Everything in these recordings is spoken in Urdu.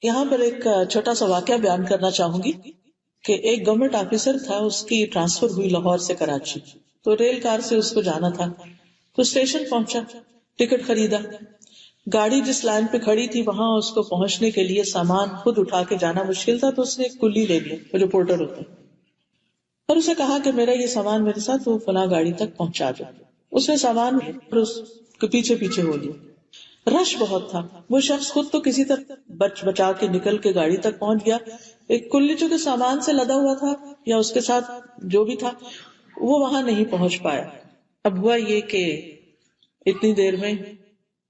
یہاں پر ایک چھوٹا سا واقعہ بیان کرنا چاہوں گی کہ ایک گورنمنٹ آفیسر تھا، اس کی ٹرانسفر ہوئی لاہور سے کراچی، تو ریل کار سے اس کو جانا تھا، تو اسٹیشن پہنچا، ٹکٹ خریدا، گاڑی جس لائن پہ کھڑی تھی وہاں اس کو پہنچنے کے لیے سامان خود اٹھا کے جانا مشکل تھا، تو اس نے ایک کلی لے لیا، وہ جو پورٹر ہوتا ہے، اور اسے کہا کہ میرا یہ سامان میرے ساتھ وہ فلاں گاڑی تک پہنچا دو۔ اس نے سامان اس کے پیچھے پیچھے ہو لیا، رش بہت تھا، وہ شخص خود تو کسی طرح بچا کے نکل کے گاڑی تک پہنچ گیا، ایک کلی جو کہ سامان سے لدا ہوا تھا یا اس کے ساتھ جو بھی تھا وہ وہاں نہیں پہنچ پایا۔ اب ہوا یہ کہ اتنی دیر میں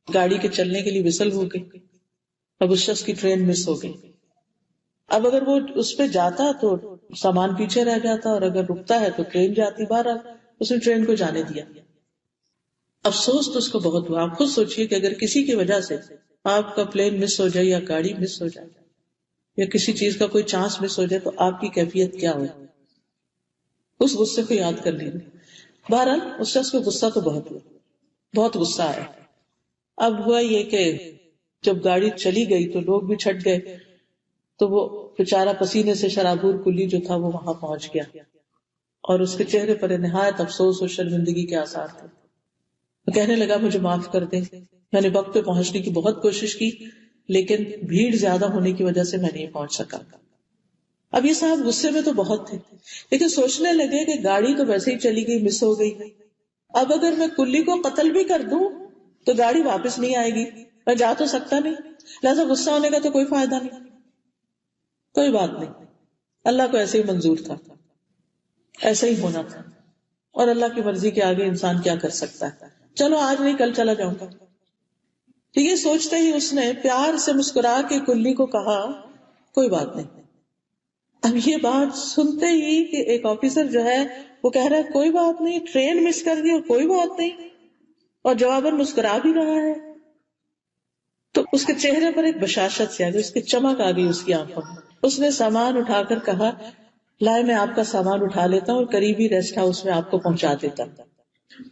گاڑی کے چلنے کے لیے وسل ہو گئی، اب اس شخص کی ٹرین مس ہو گئی۔ اب اگر وہ اس پہ جاتا تو سامان پیچھے رہ جاتا، اور اگر رکتا ہے تو ٹرین جاتی، بہرحال اس نے ٹرین کو جانے دیا۔ افسوس تو اس کو بہت ہوا۔ آپ خود سوچئے کہ اگر کسی کی وجہ سے آپ کا پلین مس ہو جائے یا گاڑی مس ہو جائے یا کسی چیز کا کوئی چانس مس ہو جائے تو آپ کی کیفیت کیا ہو؟ اس غصے کو یاد کر لیجیے۔ بہرحال اس شخص کو غصہ تو بہت ہوا، بہت غصہ آیا۔ اب ہوا یہ کہ جب گاڑی چلی گئی تو لوگ بھی چھٹ گئے، تو وہ بیچارہ پسینے سے شرابور کلی جو تھا وہ وہاں پہنچ گیا، اور اس کے چہرے پر نہایت افسوس اور شرمندگی کے آثار تھے۔ وہ کہنے لگا مجھے معاف کر دیں، میں نے وقت پہ پہنچنے کی بہت کوشش کی لیکن بھیڑ زیادہ ہونے کی وجہ سے میں نہیں پہنچ سکا۔ اب یہ صاحب غصے میں تو بہت تھے لیکن سوچنے لگے کہ گاڑی تو ویسے ہی چلی گئی، مس ہو گئی، اب اگر میں کلی کو قتل بھی کر دوں تو گاڑی واپس نہیں آئے گی، میں جا تو سکتا نہیں، لہذا غصہ ہونے کا تو کوئی فائدہ نہیں۔ کوئی بات نہیں، اللہ کو ایسے ہی منظور تھا، ایسے ہی ہونا تھا، اور اللہ کی مرضی کے آگے انسان کیا کر سکتا ہے، چلو آج نہیں کل چلا جاؤں گا۔ تو یہ سوچتے ہی اس نے پیار سے مسکرا کے کلی کو کہا کوئی بات نہیں۔ اب یہ بات سنتے ہی کہ ایک آفیسر جو ہے وہ کہہ رہا ہے کوئی بات نہیں، ٹرین مس کر دی اور کوئی بات نہیں، اور جواباً مسکرا بھی رہا ہے، تو اس کے چہرے پر ایک بشاشت سے آ گئی، اس کی چمک آ گئی اس کی آنکھوں میں۔ اس نے سامان اٹھا کر کہا لائے میں آپ کا سامان اٹھا لیتا ہوں اور قریبی ریسٹ ہاؤس میں آپ کو پہنچا دیتا۔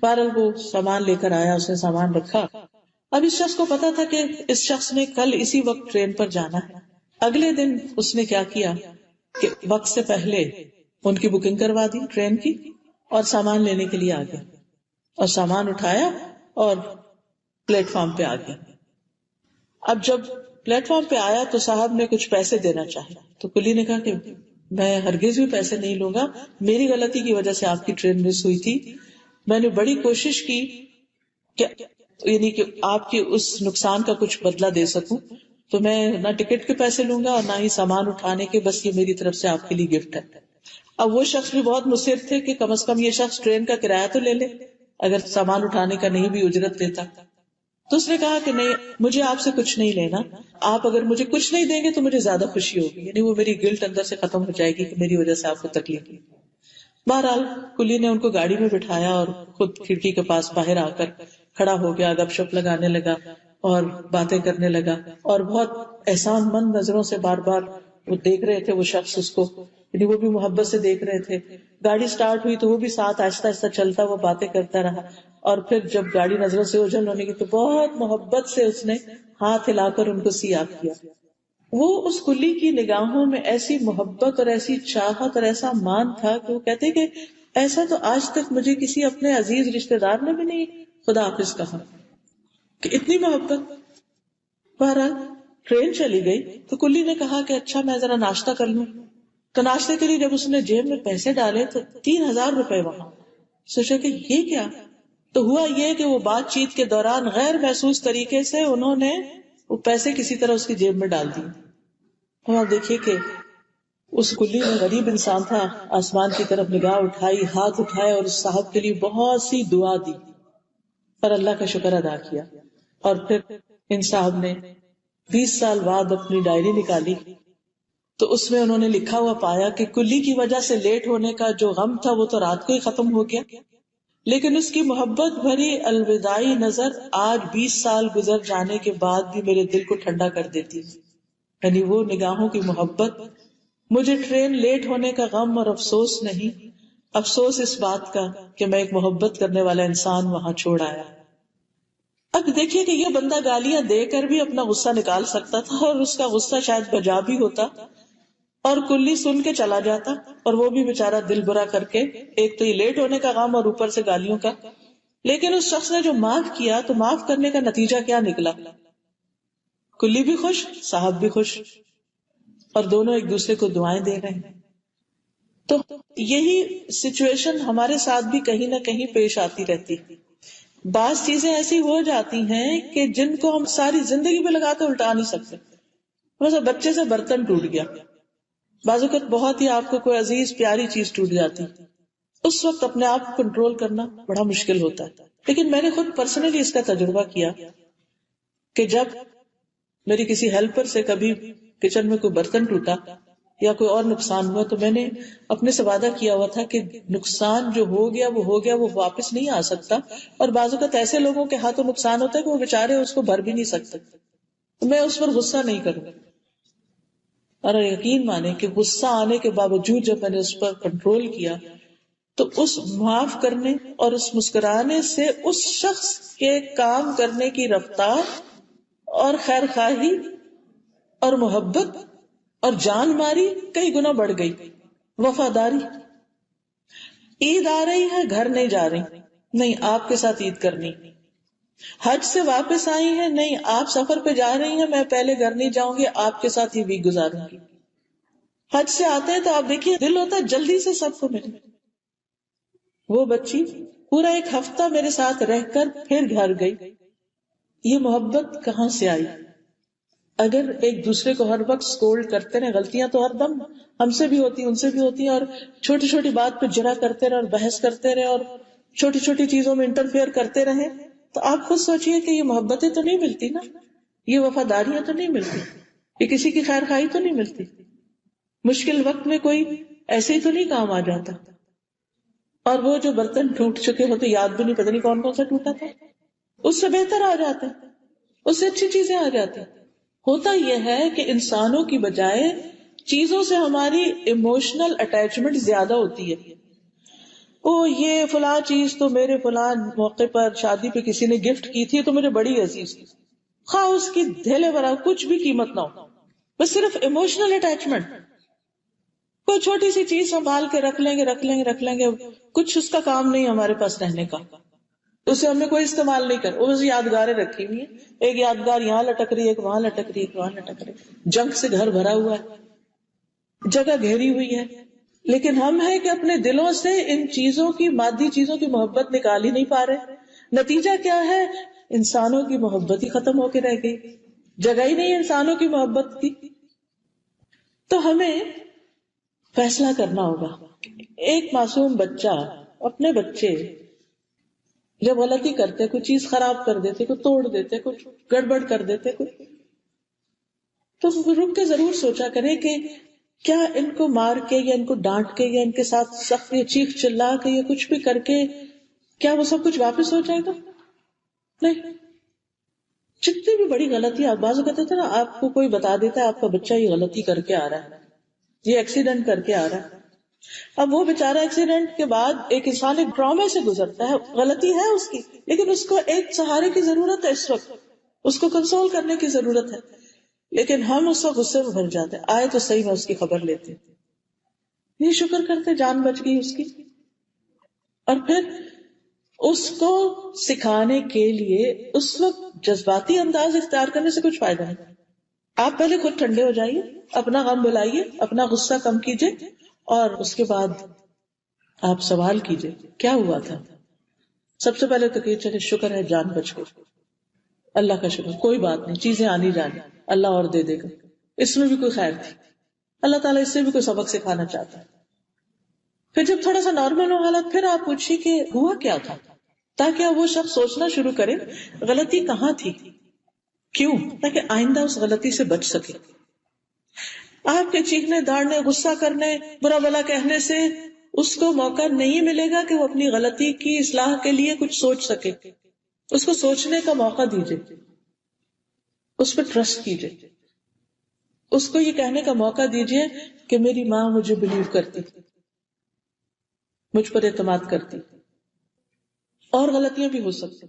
بہرحال وہ سامان لے کر آیا، اس نے سامان رکھا۔ اب اس شخص کو پتا تھا کہ اس شخص نے کل اسی وقت ٹرین پر جانا ہے۔ اگلے دن اس نے کیا کیا کہ وقت سے پہلے ان کی بکنگ کروا دی ٹرین کی، اور سامان لینے کے لیے آ گیا، اور سامان اٹھایا اور پلیٹ فارم پہ آ گیا۔ اب جب پلیٹ فارم پہ آیا تو صاحب نے کچھ پیسے دینا چاہے، تو کلی نے کہا کہ میں ہرگز بھی پیسے نہیں لوں گا، میری غلطی کی وجہ سے آپ کی ٹرین مس ہوئی تھی، میں نے بڑی کوشش کی کہ یعنی کہ آپ کے اس نقصان کا کچھ بدلہ دے سکوں، تو میں نہ ٹکٹ کے پیسے لوں گا اور نہ ہی سامان اٹھانے کے، بس یہ میری طرف سے آپ کے لیے گفٹ ہے۔ اب وہ شخص بھی بہت مصر تھے کہ کم از کم یہ شخص ٹرین کا کرایہ تو لے لے، اگر سامان اٹھانے کا نہیں بھی اجرت دیتا۔ تو اس نے کہا کہ نہیں، مجھے آپ سے کچھ نہیں لینا، آپ اگر مجھے کچھ نہیں دیں گے تو مجھے زیادہ خوشی ہوگی، یعنی وہ میری گلٹ اندر سے ختم ہو جائے گی کہ میری وجہ سے آپ کو تکلیف ہوئی۔ بہرحال کلی نے ان کو گاڑی میں بٹھایا اور خود کھڑکی کے پاس باہر آ کر کھڑا ہو گیا، گپ شپ لگانے لگا اور باتیں کرنے لگا، اور بہت احسان مند نظروں سے بار بار وہ دیکھ رہے تھے وہ شخص اس کو، یعنی وہ بھی محبت سے دیکھ رہے تھے۔ گاڑی سٹارٹ ہوئی تو وہ بھی ساتھ آہستہ آہستہ چلتا، وہ باتیں کرتا رہا، اور پھر جب گاڑی نظروں سے اوجھل ہونے کی تو بہت محبت سے اس نے ہاتھ ہلا کر ان کو سیاہ کیا۔ وہ اس کلی کی نگاہوں میں ایسی محبت اور ایسی چاہت اور ایسا مان تھا کہ وہ کہتے کہ ایسا تو آج تک مجھے کسی اپنے عزیز رشتہ دار نے بھی نہیں خدا حافظ کہا، کہ اتنی محبت۔ بہرحال ٹرین چلی گئی تو کلی نے کہا کہ اچھا میں ذرا ناشتہ کر لوں، تو ناشتے کے لیے جب اس نے جیب میں پیسے ڈالے تو 3000 روپے وہاں۔ سوچا کہ یہ کیا؟ تو ہوا یہ کہ وہ بات چیت کے دوران غیر محسوس طریقے سے انہوں نے وہ پیسے کسی طرح اس کی جیب میں ڈال دیے۔ اور آپ دیکھیے کہ اس کلی میں غریب انسان تھا، آسمان کی طرف نگاہ اٹھائی، ہاتھ اٹھائے اور اس صاحب کے لیے بہت سی دعا دی اور اللہ کا شکر ادا کیا۔ اور پھر ان صاحب نے 20 سال بعد اپنی ڈائری نکالی تو اس میں انہوں نے لکھا ہوا پایا کہ کلی کی وجہ سے لیٹ ہونے کا جو غم تھا وہ تو رات کو ہی ختم ہو گیا، لیکن اس کی محبت بھری الوداعی نظر آج 20 سال گزر جانے کے بعد بھی میرے دل کو ٹھنڈا کر دیتی، یعنی وہ نگاہوں کی محبت۔ مجھے ٹرین لیٹ ہونے کا غم اور افسوس نہیں، افسوس اس بات کا کہ میں ایک محبت کرنے والا انسان وہاں چھوڑ آیا۔ اب دیکھیے کہ یہ بندہ گالیاں دے کر بھی اپنا غصہ نکال سکتا تھا، اور اس کا غصہ شاید بجا بھی ہوتا اور کلی سن کے چلا جاتا، اور وہ بھی بےچارا دل برا کر کے، ایک تو یہ لیٹ ہونے کا غم اور اوپر سے گالیوں کا. لیکن اس شخص نے جو معاف کیا تو معاف کرنے کا نتیجہ کیا نکلا؟ کلی بھی خوش، صاحب بھی خوش، اور دونوں ایک دوسرے کو دعائیں دے رہے ہیں. تو یہی سچویشن ہمارے ساتھ بھی کہیں نہ کہیں پیش آتی رہتی. بعض چیزیں ایسی ہو جاتی ہیں کہ جن کو ہم ساری زندگی پہ لگا کے الٹا نہیں سکتے. مثلا بچے سے برتن ٹوٹ گیا، بعض اوقات بہت ہی آپ کو کوئی عزیز پیاری چیز ٹوٹ جاتی، اس وقت اپنے آپ کو کنٹرول کرنا بڑا مشکل ہوتا ہے. لیکن میں نے خود پرسنلی اس کا تجربہ کیا کہ جب میری کسی ہیلپر سے کبھی کچن میں کوئی برتن ٹوٹا یا کوئی اور نقصان ہوا، تو میں نے اپنے سے وعدہ کیا ہوا تھا کہ نقصان جو ہو گیا وہ واپس نہیں آ سکتا، اور بعض اوقات ایسے لوگوں کے ہاتھوں نقصان ہوتا ہے کہ وہ بےچارے اس کو بھر بھی نہیں سکتے، تو میں اس پر غصہ نہیں کروں. اور یقین مانے کہ غصہ آنے کے باوجود جب میں نے اس پر کنٹرول کیا تو اس معاف کرنے اور اس مسکرانے سے اس شخص کے کام کرنے کی رفتار اور خیر خواہی اور محبت اور جان ماری کئی گنا بڑھ گئی. وفاداری. عید آ رہی ہے، گھر نہیں جا رہی، نہیں آپ کے ساتھ عید کرنی. حج سے واپس آئی ہیں، نہیں آپ سفر پہ جا رہی ہیں، میں پہلے گھر نہیں جاؤں گی، آپ کے ساتھ ہی ویک گزاروں گی. حج سے آتے ہیں تو آپ دیکھیے دل ہوتا ہے جلدی سے سب کو ملے. وہ بچی پورا ایک ہفتہ میرے ساتھ رہ کر پھر گھر گئی. یہ محبت کہاں سے آئی؟ اگر ایک دوسرے کو ہر وقت سکولڈ کرتے رہے، غلطیاں تو ہر دم ہم سے بھی ہوتی ہیں، ان سے بھی ہوتی ہیں، اور چھوٹی چھوٹی بات پہ جرا کرتے رہے اور بحث کرتے رہے اور چھوٹی چھوٹی چیزوں میں انٹرفیئر کرتے رہے، تو آپ خود سوچئے کہ یہ محبتیں تو نہیں ملتی نا، یہ وفاداریاں تو نہیں ملتی، یہ کسی کی خیر خواہی تو نہیں ملتی، مشکل وقت میں کوئی ایسے ہی تو نہیں کام آ جاتا. اور وہ جو برتن ٹوٹ چکے ہوتے یاد بھی نہیں، پتہ نہیں کون کون سا ٹوٹا تھا، اس سے بہتر آ جاتے، اس سے اچھی چیزیں آ جاتی. ہوتا یہ ہے کہ انسانوں کی بجائے چیزوں سے ہماری ایموشنل اٹیچمنٹ زیادہ ہوتی ہے. یہ فلاں چیز تو میرے فلاں موقع پر شادی پہ کسی نے گفٹ کی تھی تو مجھے بڑی عزیز تھی، خواہ اس کی دھیلے برا کچھ بھی قیمت نہ ہو، بس صرف ایموشنل اٹیچمنٹ. کوئی چھوٹی سی چیز سنبھال کے رکھ لیں گے، کچھ اس کا کام نہیں ہمارے پاس رہنے کا، اسے ہم نے کوئی استعمال نہیں کر، اس یادگاریں رکھی ہوئی ہیں، ایک یادگار یہاں لٹک رہی ہے، ایک وہاں لٹک رہی ہے، ایک وہاں لٹک رہی ہے، جنگ سے گھر بھرا ہوا ہے، جگہ گھیری ہوئی ہے. لیکن ہم ہیں کہ اپنے دلوں سے ان چیزوں کی، مادی چیزوں کی محبت نکال ہی نہیں پا رہے. نتیجہ کیا ہے؟ انسانوں کی محبت ہی ختم ہو کے رہ گئی، جگہ ہی نہیں انسانوں کی محبت کی. تو ہمیں فیصلہ کرنا ہوگا. ایک معصوم بچہ، اپنے بچے جب غلطی کرتے، کوئی چیز خراب کر دیتے، کوئی توڑ دیتے، کچھ گڑبڑ کر دیتے، تو رک کے ضرور سوچا کرے کہ کیا ان کو مار کے یا ان کو ڈانٹ کے یا ان کے ساتھ سخت یا چیخ چلا کے یا کچھ بھی کر کے کیا وہ سب کچھ واپس ہو جائے گا؟ نہیں. جتنی بھی بڑی غلطی آپ بعض کہتے تھے نا، آپ کو کوئی بتا دیتا ہے آپ کا بچہ یہ غلطی کر کے آ رہا ہے، یہ ایکسیڈنٹ کر کے آ رہا ہے. اب وہ بیچارہ ایکسیڈنٹ کے بعد ایک انسان ایک ٹراما سے گزرتا ہے، غلطی ہے اس کی، لیکن اس کو ایک سہارے کی ضرورت ہے، اس وقت اس کو کنسول کرنے کی ضرورت ہے. لیکن ہم اس وقت غصے میں بھر جاتے، آئے تو صحیح میں اس کی خبر لیتے، یہ شکر کرتے جان بچ گئی اس کی. اور پھر اس کو سکھانے کے لیے اس وقت جذباتی انداز اختیار کرنے سے کچھ فائدہ نہیں. آپ پہلے خود ٹھنڈے ہو جائیے، اپنا غم بلائیے، اپنا غصہ کم کیجیے، اور اس کے بعد آپ سوال کیجیے کیا ہوا تھا. سب سے پہلے تو کہ چلے شکر ہے جان بچ گئی، اللہ کا شکر، کوئی بات نہیں، چیزیں آنی جانی، اللہ اور دے دے گا، اس میں بھی کوئی خیر تھی، اللہ تعالیٰ اس سے بھی کوئی سبق سکھانا چاہتا ہے. پھر جب تھوڑا سا نارمل ہو حالت، پھر آپ پوچھیے کہ ہوا کیا تھا، تاکہ وہ شخص سوچنا شروع کرے غلطی کہاں تھی، کیوں، تاکہ آئندہ اس غلطی سے بچ سکے. آپ کے چیخنے داڑنے، غصہ کرنے، برا بلا کہنے سے اس کو موقع نہیں ملے گا کہ وہ اپنی غلطی کی اصلاح کے لیے کچھ سوچ سکے. اس کو سوچنے کا موقع دیجیے، اس پہ ٹرسٹ کیجیے، اس کو یہ کہنے کا موقع دیجیے کہ میری ماں مجھے بلیو کرتی، مجھ پر اعتماد کرتی، اور غلطیاں بھی ہو سکتی،